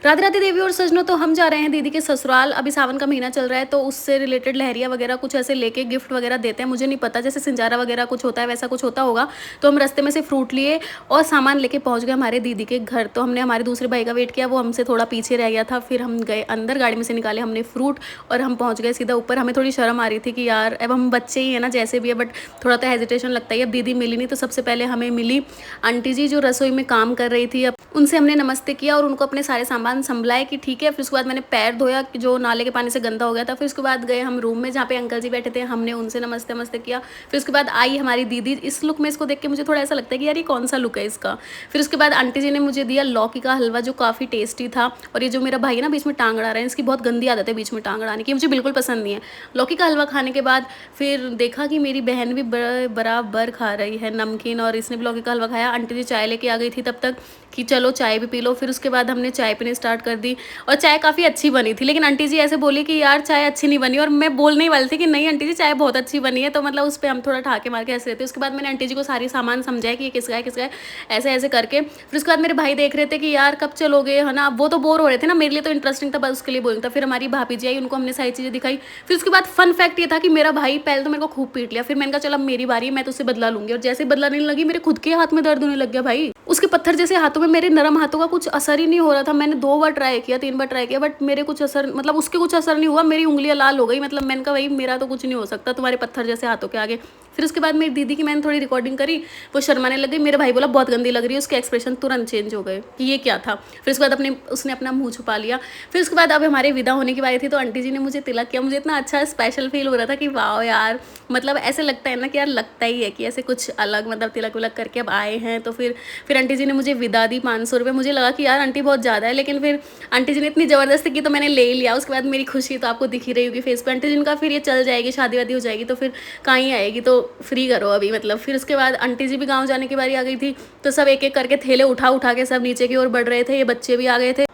राधे राधे देवी और सजनों, तो हम जा रहे हैं दीदी के ससुराल। अभी सावन का महीना चल रहा है तो उससे रिलेटेड लहरिया वगैरह कुछ ऐसे लेके गिफ्ट वगैरह देते हैं। मुझे नहीं पता, जैसे सिंजारा वगैरह कुछ होता है वैसा कुछ होता होगा। तो हम रास्ते में से फ्रूट लिए और सामान लेके पहुंच गए हमारे दीदी के घर। तो हमने हमारे दूसरे भाई का वेट किया, वो हमसे थोड़ा पीछे रह गया था। फिर हम गए अंदर, गाड़ी में से निकाले हमने फ्रूट और हम पहुंच गए सीधा ऊपर। हमें थोड़ी शर्म आ रही थी कि यार अब हम बच्चे ही है ना जैसे भी है, बट थोड़ा तो हेजिटेशन लगता ही है। अब दीदी मिली नहीं तो सबसे पहले हमें मिली आंटी जी जो रसोई में काम कर रही थी। अब उनसे हमने नमस्ते किया और उनको अपने सारे सामान संभलाए कि ठीक है। फिर उसके बाद मैंने पैर धोया कि जो नाले के पानी से गंदा हो गया था। फिर उसके बाद गए हम रूम में जहाँ पे अंकल जी बैठे थे, हमने उनसे नमस्ते नमस्ते किया। फिर उसके बाद आई हमारी दीदी। इस लुक में इसको देख के मुझे थोड़ा ऐसा लगता है कि यार ये कौन सा लुक है इसका। फिर उसके बाद आंटी जी ने मुझे दिया लौकी का हलवा जो काफ़ी टेस्टी था। और ये जो मेरा भाई है ना बीच में टांग अड़ा रहा है, इसकी बहुत गंदी आदत है बीच में टांग अड़ाने की, मुझे बिल्कुल पसंद नहीं है। लौकी का हलवा खाने के बाद फिर देखा कि मेरी बहन भी बराबर खा रही है नमकीन, और इसने भी लौकी का हलवा खाया। आंटी जी चाय लेके आ गई थी तब तक कि चलो चाय भी पी लो। फिर उसके बाद हमने चाय पीने स्टार्ट कर दी और चाय काफ़ी अच्छी बनी थी। लेकिन आंटी जी ऐसे बोली कि यार चाय अच्छी नहीं बनी, और मैं बोलने ही वाली थी कि नहीं आंटी जी चाय बहुत अच्छी बनी है। तो मतलब उस पर हम थोड़ा ठाके मार के हंस रहे थे। उसके बाद मैंने आंटी जी को सारी सामान समझाया कि ये किसका है किसका है, ऐसे ऐसे करके। फिर उसके बाद मेरे भाई देख रहे थे कि यार कब चलोगे, है ना। वो तो बोर हो रहे थे ना, मेरे लिए तो इंटरेस्टिंग था, बस उसके लिए बोलना था। फिर हमारी भाभी जी आई, उनको हमने सारी चीज़ें दिखाई। फिर उसके बाद फन फैक्ट ये था कि मेरा भाई पहले तो मेरे को खूब पीट लिया। फिर मैंने कहा चल अब मेरी बारी है, मैं तो उससे बदला लूंगी। और जैसे बदला नहीं लगी, मेरे खुद के हाथ में दर्द होने लग गया भाई। उसके पत्थर जैसे हाथों में मेरे नरम हाथों का कुछ असर ही नहीं हो रहा था। मैंने 2 बार ट्राई किया, 3 बार ट्राई किया, बट मेरे कुछ असर, मतलब उसके कुछ असर नहीं हुआ। मेरी उंगलियां लाल हो गई। मतलब मैंने कहा भाई मेरा तो कुछ नहीं हो सकता तुम्हारे पत्थर जैसे हाथों के आगे। फिर उसके बाद मेरी दीदी की मैंने थोड़ी रिकॉर्डिंग करी, वो शर्माने लग गई। मेरा भाई बोला बहुत गंदी लग रही है, उसके एक्सप्रेशन तुरंत चेंज हो गए कि ये क्या था। फिर उसके बाद उसने अपना मुंह छुपा लिया। फिर उसके बाद अब हमारे विदा होने की बारी थी तो आंटी जी ने मुझे तिलक किया। मुझे इतना अच्छा स्पेशल फील हो रहा था कि वाह यार, मतलब ऐसे लगता है ना कि यार लगता ही है कि ऐसे कुछ अलग, मतलब तिलक विलक करके अब आए हैं। तो फिर आंटी जी ने मुझे विदा दी 500 रुपये। मुझे लगा कि यार आंटी बहुत ज़्यादा है, लेकिन फिर आंटी जी ने इतनी ज़बरदस्ती की तो मैंने ले ही लिया। उसके बाद मेरी खुशी तो आपको दिख ही रही होगी फेस पे। आंटी जी ने कहा फिर ये चल जाएगी, शादी वादी हो जाएगी तो फिर कहाँ ही आएगी, तो फ्री करो अभी, मतलब। फिर उसके बाद आंटी जी भी गाँव जाने की बारी आ गई थी। तो सब एक एक करके थैले उठा उठा के सब नीचे की ओर बढ़ रहे थे। ये बच्चे भी आ गए थे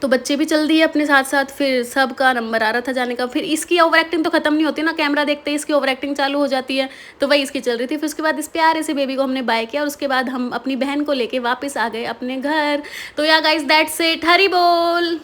तो बच्चे भी चल दिए अपने साथ साथ। फिर सबका नंबर आ रहा था जाने का। फिर इसकी ओवर एक्टिंग तो खत्म नहीं होती ना, कैमरा देखते ही इसकी ओवर एक्टिंग चालू हो जाती है। तो वही इसकी चल रही थी। फिर उसके बाद इस प्यारे से बेबी को हमने बाय किया और उसके बाद हम अपनी बहन को लेके वापस आ गए अपने घर। तो या गाइस दैट्स इट, हरी बोल।